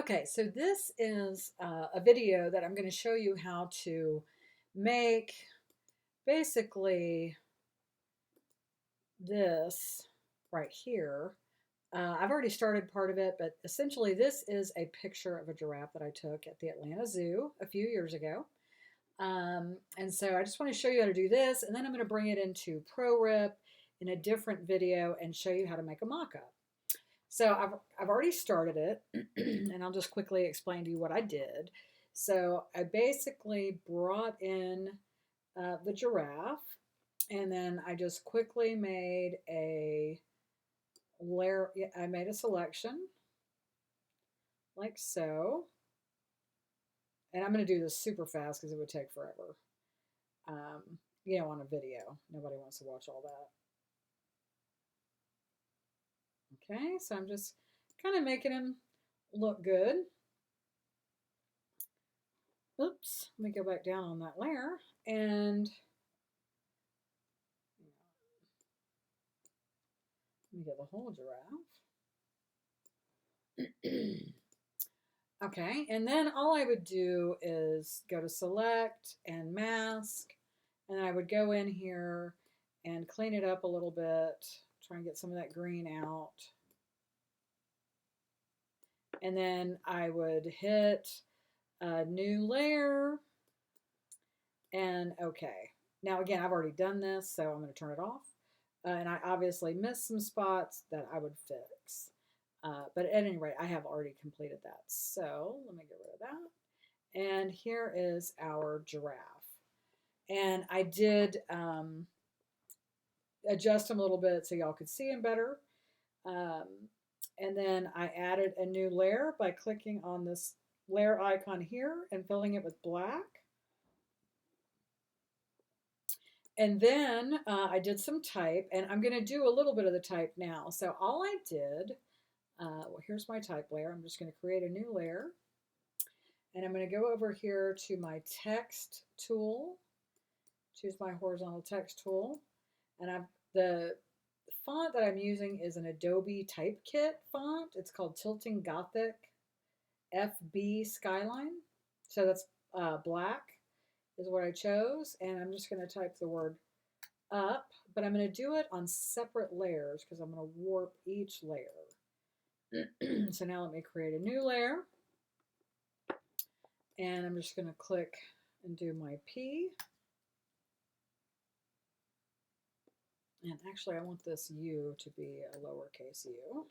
Okay, so this is a video that I'm going to show you how to make basically this right here. I've already started part of it, but essentially this is a picture of a giraffe that I took at the Atlanta Zoo a few years ago. And so I just want to show you how to do this, and then I'm going to bring it into ProRip in a different video and show you how to make a mock-up. So I've already started it, and I'll just quickly explain to you what I did. So I basically brought in the giraffe, and then I just quickly made a layer. I made a selection like so, and I'm going to do this super fast because it would take forever. Um, on a video, nobody wants to watch all that. Okay, so I'm just kind of making him look good. Oops, let me go back down on that layer and let me get the whole giraffe. Okay, and then all I would do is go to select and mask, and I would go in here and clean it up a little bit, try and get some of that green out. And then I would hit a new layer and okay. Now again, I've already done this, so I'm going to turn it off. And I obviously missed some spots that I would fix. But at any rate, I have already completed that. So let me get rid of that. And here is our giraffe. And I did adjust him a little bit so y'all could see him better. Um, and then I added a new layer by clicking on this layer icon here and filling it with black. And then I did some type, and I'm going to do a little bit of the type now. So all I did, well, here's my type layer. I'm just going to create a new layer. And I'm going to go over here to my text tool, choose my horizontal text tool. And the font that I'm using is an Adobe Typekit font. It's called Tilting Gothic FB Skyline. So that's black is what I chose. And I'm just going to type the word up, but I'm going to do it on separate layers because I'm going to warp each layer. So now let me create a new layer. And I'm just going to click and do my P. And actually, I want this U to be a lowercase u.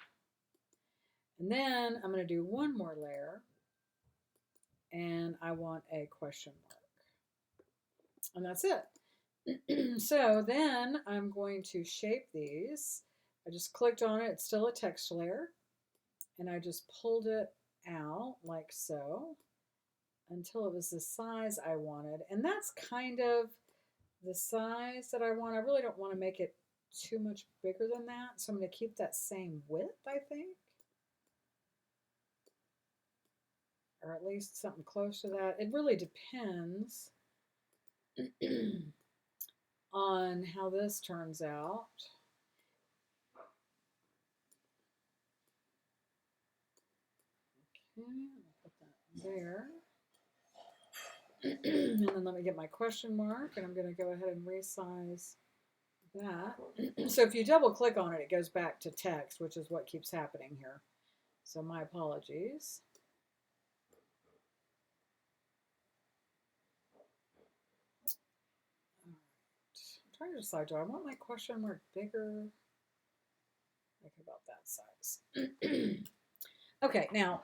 And then I'm going to do one more layer. And I want a question mark. And that's it. So then I'm going to shape these. I just clicked on it. It's still a text layer. And I just pulled it out like so until it was the size I wanted. And that's kind of the size that I want. I really don't want to make it too much bigger than that. So I'm going to keep that same width, I think. Or at least something close to that. It really depends on how this turns out. Okay, I'll put that there. And then let me get my question mark, and I'm going to go ahead and resize that. So if you double click on it, it goes back to text, which is what keeps happening here. So my apologies. All right. I'm trying to decide, do I want my question mark bigger? Like about that size. Okay, now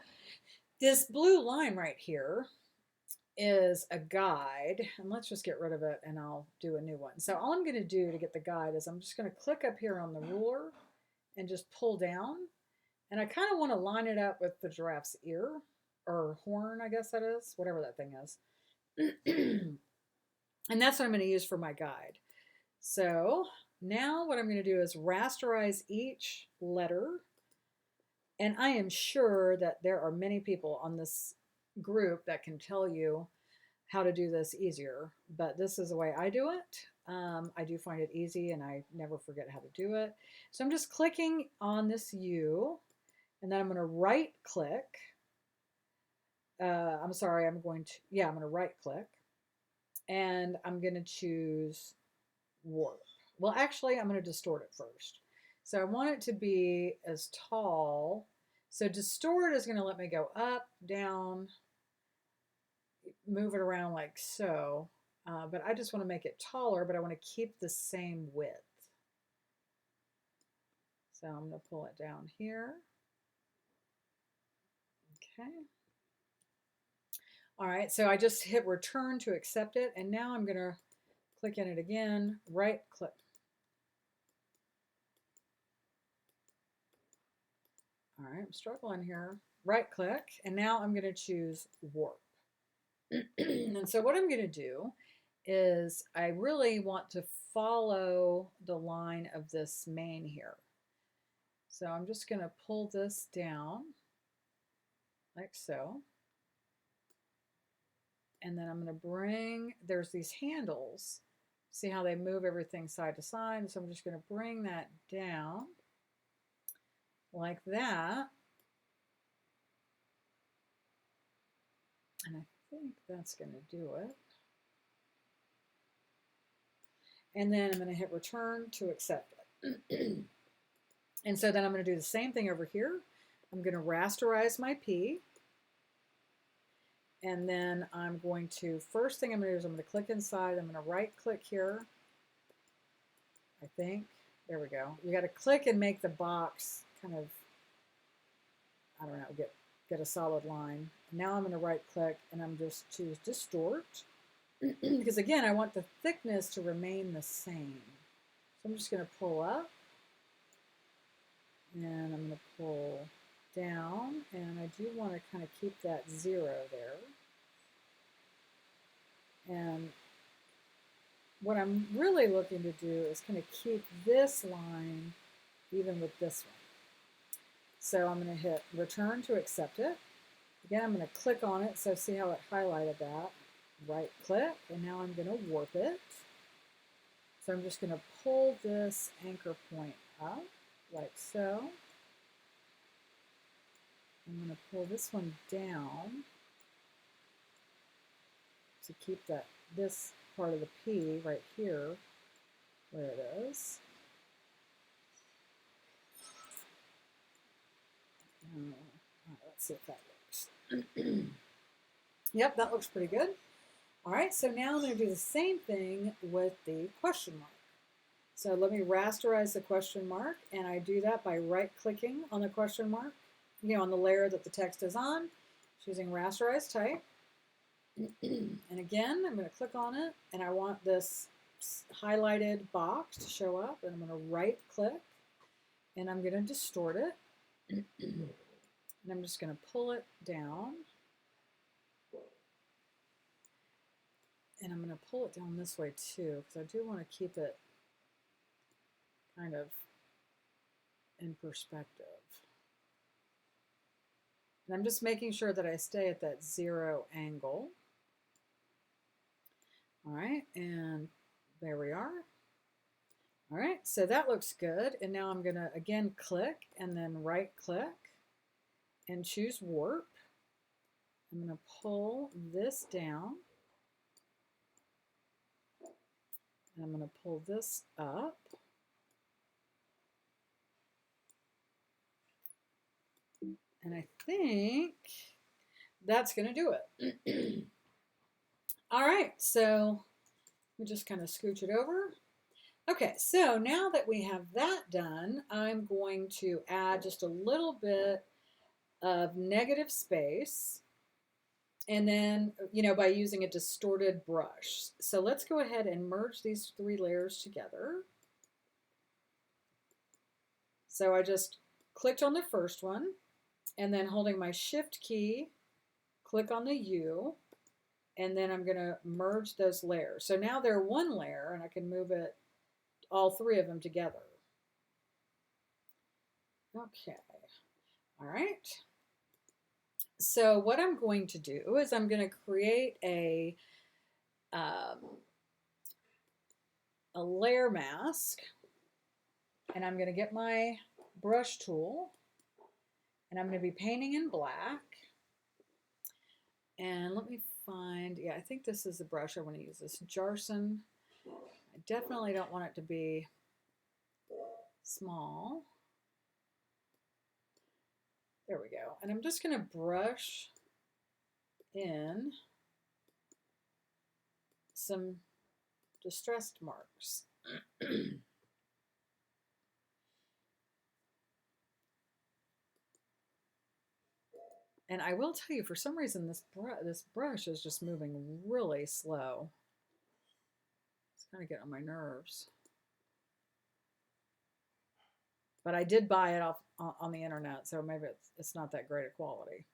this blue line right here is a guide, and let's just get rid of it and I'll do a new one. So all I'm going to do to get the guide is I'm just going to click up here on the ruler and just pull down, and I kind of want to line it up with the giraffe's ear or horn, I guess that is, whatever that thing is. And that's what I'm going to use for my guide. So now what I'm going to do is rasterize each letter, and I am sure that there are many people on this group that can tell you how to do this easier, but this is the way I do it. I do find it easy and I never forget how to do it. So I'm just clicking on this U, and then I'm going to right click I'm sorry, I'm going to, yeah, I'm going to right click and I'm going to choose warp. Well, actually, I'm going to distort it first. So I want it to be as tall. So distort is going to let me go up, down, move it around like so. But I just want to make it taller, but I want to keep the same width. So I'm going to pull it down here. Okay. All right, so I just hit return to accept it, and now I'm going to click in it again, right click. All right, I'm struggling here. Right click, and now I'm going to choose warp. And so what I'm going to do is I really want to follow the line of this mane here. So I'm just going to pull this down like so. And then I'm going to bring, there's these handles. See how they move everything side to side? So I'm just going to bring that down like that. And I think that's going to do it. And then I'm going to hit return to accept it. And so then I'm going to do the same thing over here. I'm going to rasterize my P. And then I'm going to, first thing I'm going to do is I'm going to click inside. I'm going to right click here. I think. There we go. You got to click and make the box kind of, I don't know, get a solid line. Now I'm going to right click and I'm just choose distort. Because again, I want the thickness to remain the same. So I'm just going to pull up. And I'm going to pull down. And I do want to kind of keep that 0 there. And what I'm really looking to do is kind of keep this line even with this one. So I'm going to hit return to accept it. Again, I'm going to click on it. So see how it highlighted that. Right click, and now I'm going to warp it. So I'm just going to pull this anchor point up like so. I'm going to pull this one down to keep this part of the P right here where it is. Let's see if that works. Yep, that looks pretty good. All right, so now I'm going to do the same thing with the question mark. So let me rasterize the question mark, and I do that by right-clicking on the question mark, on the layer that the text is on, choosing rasterize type. And again, I'm going to click on it, and I want this highlighted box to show up, and I'm going to right-click, and I'm going to distort it. And I'm just going to pull it down. And I'm going to pull it down this way too, because I do want to keep it kind of in perspective. And I'm just making sure that I stay at that 0 angle. All right, and there we are. All right, so that looks good. And now I'm going to, again, click and then right-click and choose warp. I'm going to pull this down. And I'm going to pull this up. And I think that's going to do it. All right, so we just kind of scooch it over. Okay, so now that we have that done, I'm going to add just a little bit of negative space. And then, by using a distorted brush. So let's go ahead and merge these 3 layers together. So I just clicked on the first one, and then holding my Shift key, click on the U, and then I'm going to merge those layers. So now they're one layer, and I can move it, all 3 of them together. Okay, all right. So what I'm going to do is I'm going to create a layer mask, and I'm going to get my brush tool, and I'm going to be painting in black. And let me find, yeah, I think this is the brush I want to use, this Jarson. I definitely don't want it to be small. There we go. And I'm just going to brush in some distressed marks. And I will tell you, for some reason, this brush is just moving really slow. It's kind of getting on my nerves. But I did buy it off on the internet, so maybe it's not that great a quality.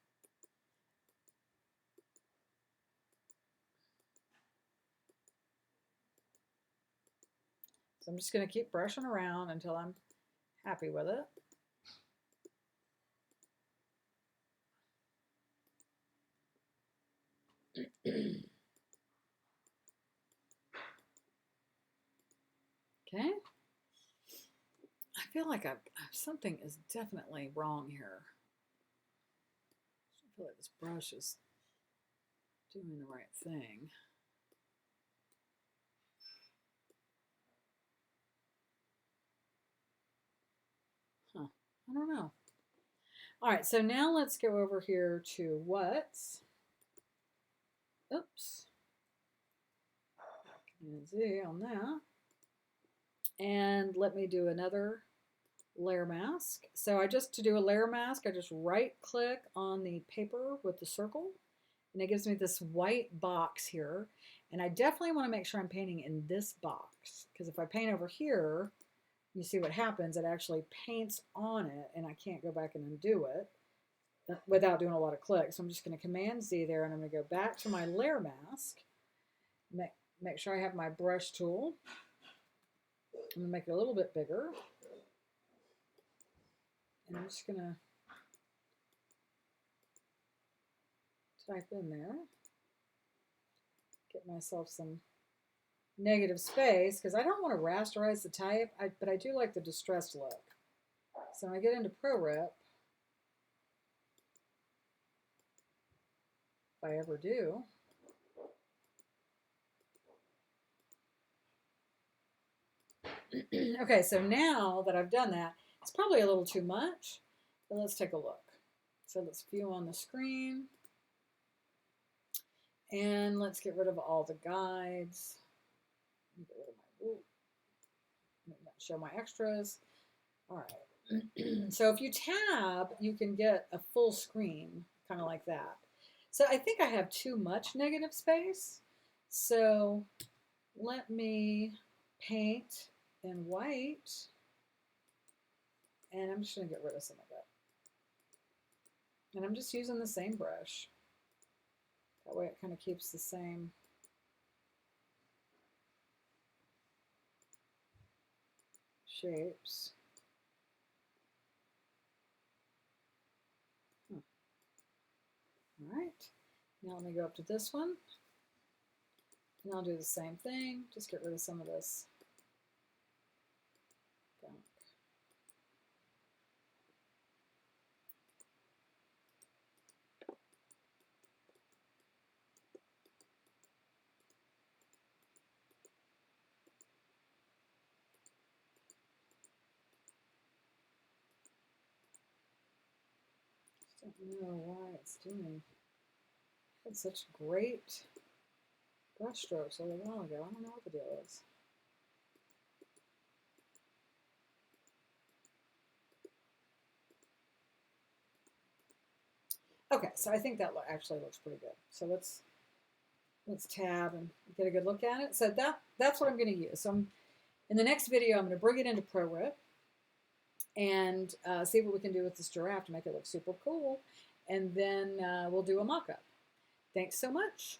So I'm just going to keep brushing around until I'm happy with it. Okay. I feel like something is definitely wrong here. I feel like this brush is doing the right thing. Huh. I don't know. All right, so now let's go over here to what's. Oops. Z on that. And let me do another layer mask. So to do a layer mask, I just right click on the paper with the circle, and it gives me this white box here. And I definitely want to make sure I'm painting in this box, because if I paint over here, you see what happens. It actually paints on it, and I can't go back and undo it without doing a lot of clicks. So I'm just going to Command Z there, and I'm going to go back to my layer mask. Make sure I have my brush tool. I'm going to make it a little bit bigger. And I'm just going to type in there. Get myself some negative space, because I don't want to rasterize the type, but I do like the distressed look. So when I get into ProRip, if I ever do, okay, so now that I've done that, it's probably a little too much, but let's take a look. So let's view on the screen, and let's get rid of all the guides. Get rid of my, show my extras. All right. So if you tab, you can get a full screen, kind of like that. So I think I have too much negative space. So let me paint in white, and I'm just going to get rid of some of it. And I'm just using the same brush. That way it kind of keeps the same shapes. All right, now let me go up to this one, and I'll do the same thing. Just get rid of some of this gunk. I don't know why it's doing. I had such great brush strokes a little while ago. I don't know what the deal is. Okay, so I think that actually looks pretty good. So let's tab and get a good look at it. So that's what I'm going to use. So in the next video, I'm going to bring it into ProRip and see what we can do with this giraffe to make it look super cool. And then we'll do a mock-up. Thanks so much.